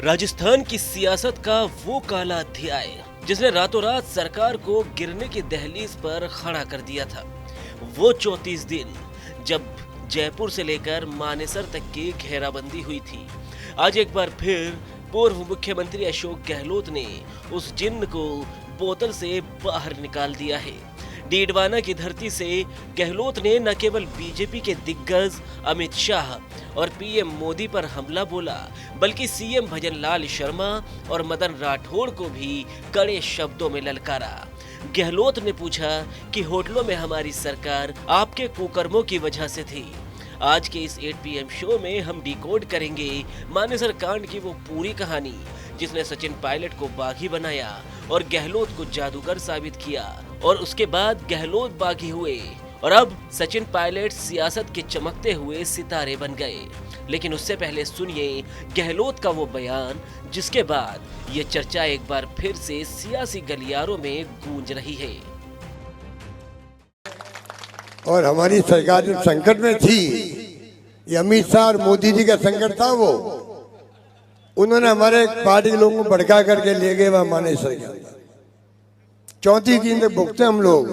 राजस्थान की सियासत का वो काला अध्याय जिसने रातों रात सरकार को गिरने की दहलीज पर खड़ा कर दिया था। वो 34 दिन जब जयपुर से लेकर मानेसर तक की घेराबंदी हुई थी। आज एक बार फिर पूर्व मुख्यमंत्री अशोक गहलोत ने उस जिन्न को बोतल से बाहर निकाल दिया है। डीडवाना की धरती से गहलोत ने न केवल बीजेपी के दिग्गज अमित शाह और पीएम मोदी पर हमला बोला, बल्कि सीएम भजनलाल शर्मा और मदन राठौड़ को भी कड़े शब्दों में ललकारा। गहलोत ने पूछा कि होटलों में हमारी सरकार आपके कुकर्मों की वजह से थी। आज के इस 8 PM शो में हम डिकोड करेंगे मानेसर कांड की वो पूरी कहानी जिसने सचिन पायलट को बागी बनाया और गहलोत को जादूगर साबित किया, और उसके बाद गहलोत बागी हुए और अब सचिन पायलट सियासत के चमकते हुए सितारे बन गए। लेकिन उससे पहले सुनिए गहलोत का वो बयान जिसके बाद ये चर्चा एक बार फिर से सियासी गलियारों में गूंज रही है। और हमारी सरकार जो संकट में थी, ये अमित शाह और मोदी जी का संकट था। वो उन्होंने हमारे पार्टी के लोगों को भड़का करके ले गए वहां मानेसर के अंदर। 34 दिन तक भुगते हम लोग।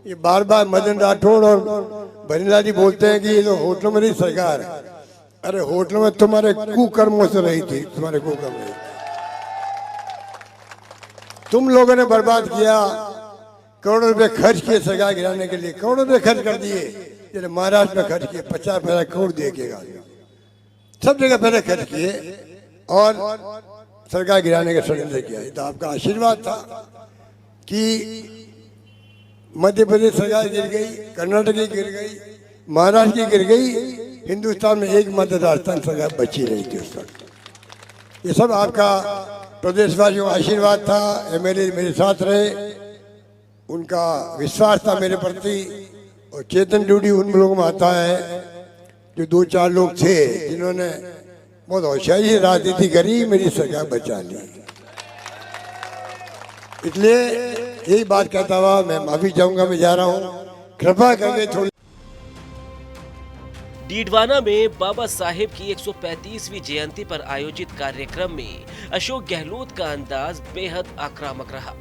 ये बार बार मदन राठौड़ और भजनलाल जी बोलते हैं कि ये तो होटलों में नहीं सरकार। अरे होटलों में तुम्हारे कुकर्मों से रही थी, तुम्हारे कुकर्म रही। तुम लोगों ने बर्बाद किया, करोड़ों रुपए खर्च किए सरकार गिराने के लिए, करोड़ों रुपए खर्च कर दिए। जैसे महाराष्ट्र में खर्च किए 50 करोड़ दिए के, सब जगह पहले खर्च किए और सरकार गिराने का षड्यंत्र किया। तो आपका आशीर्वाद था कि मध्य प्रदेश सरकार गिर गई, कर्नाटक की गिर गई, महाराष्ट्र की गिर गई, हिंदुस्तान में एकमात्र राजस्थान सरकार बची रही थी उस वक्त। ये सब आपका प्रदेशवासियों का आशीर्वाद था। MLA मेरे साथ रहे, उनका विश्वास था मेरे प्रति, और चेतन ड्यूटी उन लोगों में आता है जो 2-4 लोग थे जिन्होंने बहुत होशियारी से राजनीति करी, मेरी सरकार बचा ली। इसलिए यही बात कहता हुआ मैं माफी चाहूंगा, मैं जा रहा हूँ, कृपा करके थोड़ी। डीडवाना में बाबा साहेब की 135वीं जयंती पर आयोजित कार्यक्रम में अशोक गहलोत का अंदाज बेहद आक्रामक रहा।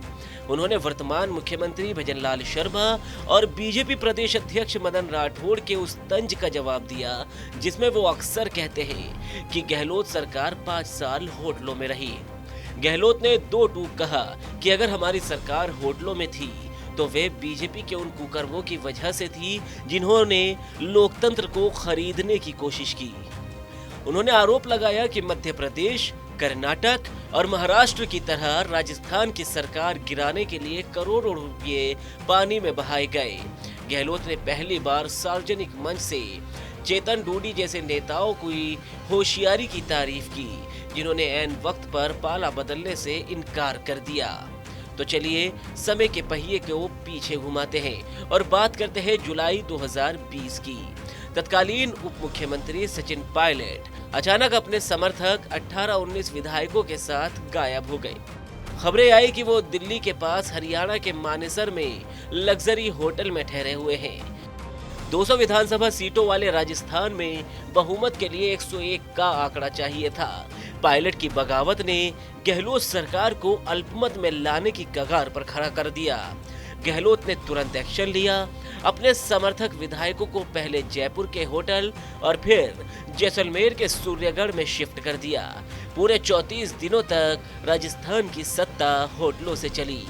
उन्होंने वर्तमान मुख्यमंत्री भजनलाल शर्मा और बीजेपी प्रदेश अध्यक्ष मदन राठौड़ के उस तंज का जवाब दिया जिसमें वो अक्सर कहते हैं कि गहलोत सरकार 5 साल होटलों में रही। गहलोत ने 2 टूक कहा कि अगर हमारी सरकार होटलों में थी तो वे बीजेपी के उन कुकर्मों की वजह से थी जिन्होंने लोकतंत्र को खरीदने की कोशिश की। उन्होंने आरोप लगाया कि मध्य प्रदेश, कर्नाटक और महाराष्ट्र की तरह राजस्थान की सरकार गिराने के लिए करोड़ों रुपये पानी में बहाए गए। गहलोत ने पहली बार सार्वजनिक मंच से चेतन डूडी जैसे नेताओं की होशियारी की तारीफ की जिन्होंने ऐन वक्त पर पाला बदलने से इनकार कर दिया। तो चलिए समय के पहिए को पीछे घुमाते हैं और बात करते हैं जुलाई 2020 की। तत्कालीन उप मुख्यमंत्री सचिन पायलट अचानक अपने समर्थक 18-19 विधायकों के साथ गायब हो गए। खबरें आई कि वो दिल्ली के पास हरियाणा के मानेसर में लग्जरी होटल में ठहरे हुए हैं। 200 विधानसभा सीटों वाले राजस्थान में बहुमत के लिए 101 का आंकड़ा चाहिए था। पायलट की बगावत ने गहलोत सरकार को अल्पमत में लाने की कगार पर खड़ा कर दिया। गहलोत ने तुरंत एक्शन लिया। अपने समर्थक विधायकों को पहले जयपुर के होटल और फिर जैसलमेर के सूर्यगढ़ में शिफ्ट कर दिया। पूरे 34 दिनों तक राजस्थान की सत्ता होटलों से चली।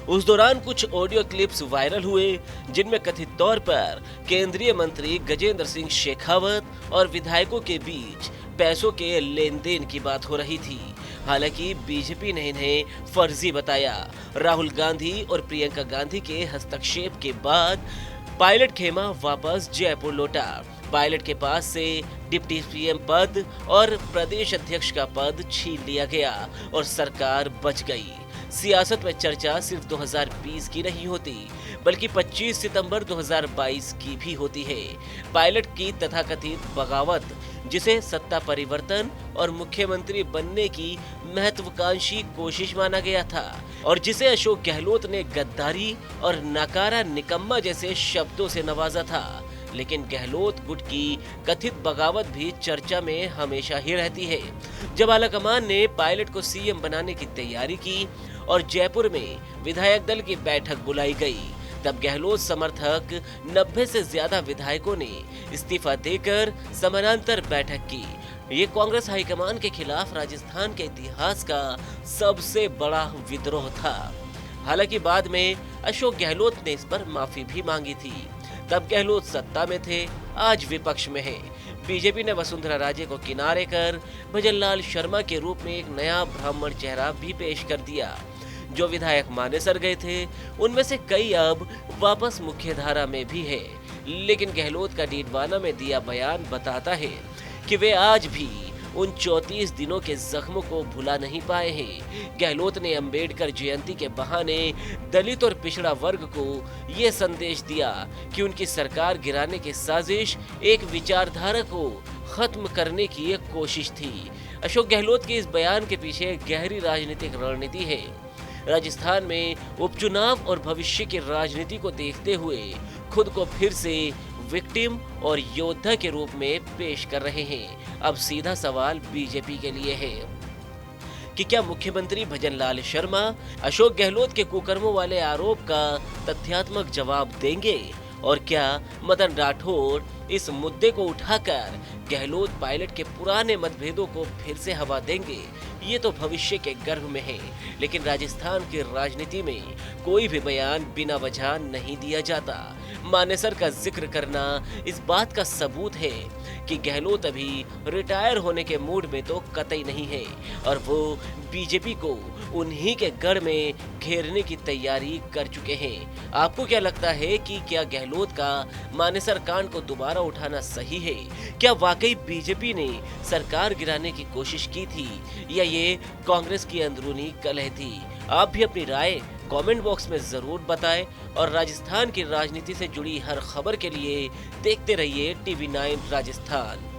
उस दौरान कुछ ऑडियो क्लिप्स वायरल हुए जिनमें कथित तौर पर केंद्रीय मंत्री गजेंद्र सिंह शेखावत और विधायकों के बीच पैसों के लेन देन की बात हो रही थी। हालांकि बीजेपी ने इन्हें फर्जी बताया। राहुल गांधी और प्रियंका गांधी के हस्तक्षेप के बाद पायलट खेमा वापस जयपुर लौटा। पायलट के पास से डिप्टी सीएम पद और प्रदेश अध्यक्ष का पद छीन लिया गया और सरकार बच गई। सियासत में चर्चा सिर्फ 2020 की नहीं होती बल्कि 25 सितंबर 2022 की भी होती है। पायलट की तथाकथित बगावत जिसे सत्ता परिवर्तन और मुख्यमंत्री बनने की महत्वाकांक्षी कोशिश माना गया था और जिसे अशोक गहलोत ने गद्दारी और नकारा निकम्मा जैसे शब्दों से नवाजा था, लेकिन गहलोत गुट की कथित बगावत भी चर्चा में हमेशा ही रहती है। जब आलाकमान ने पायलट को सीएम बनाने की तैयारी की और जयपुर में विधायक दल की बैठक बुलाई गई, तब गहलोत समर्थक 90 से ज्यादा विधायकों ने इस्तीफा देकर समानांतर बैठक की। ये कांग्रेस हाईकमान के खिलाफ राजस्थान के इतिहास का सबसे बड़ा विद्रोह था। हालांकि बाद में अशोक गहलोत ने इस पर माफी भी मांगी थी। तब गहलोत सत्ता में थे, आज विपक्ष में है। बीजेपी ने वसुंधरा राजे को किनारे कर भजनलाल शर्मा के रूप में एक नया ब्राह्मण चेहरा भी पेश कर दिया। जो विधायक मानेसर गए थे, उनमें से कई अब वापस मुख्यधारा में भी है। लेकिन गहलोत का डीडवाना में दिया बयान बताता है कि वे आज भी उन 34 दिनों के जख्मों को भुला नहीं पाए हैं। गहलोत ने अंबेडकर जयंती के बहाने दलित और पिछड़ा वर्ग को ये संदेश दिया कि उनकी सरकार गिराने की साजिश एक विचारधारा को खत्म करने की एक कोशिश थी। अशोक गहलोत के इस बयान के पीछे गहरी राजनीतिक रणनीति है। राजस्थान में उपचुनाव और भविष्य की राजनीति को देखते हुए खुद को फिर से विक्टिम और योद्धा के रूप में पेश कर रहे हैं। अब सीधा सवाल बीजेपी के लिए है कि क्या मुख्यमंत्री भजनलाल शर्मा अशोक गहलोत के कुकर्मों वाले आरोप का तथ्यात्मक जवाब देंगे, और क्या मदन राठौड़ इस मुद्दे को उठाकर गहलोत पायलट के पुराने मतभेदों को फिर से हवा देंगे? ये तो भविष्य के गर्भ में है। लेकिन राजस्थान की राजनीति में कोई भी बयान बिना वजह नहीं दिया जाता। मानेसर का जिक्र करना इस बात का सबूत है कि गहलोत अभी रिटायर होने के मूड में तो कतई नहीं है और वो बीजेपी को उन्हीं के गढ़ में घेरने की तैयारी कर चुके हैं। आपको क्या लगता है कि क्या गहलोत का मानेसर कांड को दोबारा उठाना सही है? क्या वाकई बीजेपी ने सरकार गिराने की कोशिश की थी या ये कांग्रेस की अंदरूनी कलह थी? आप भी अपनी राय कमेंट बॉक्स में जरूर बताएं और राजस्थान की राजनीति से जुड़ी हर खबर के लिए देखते रहिए TV9 राजस्थान।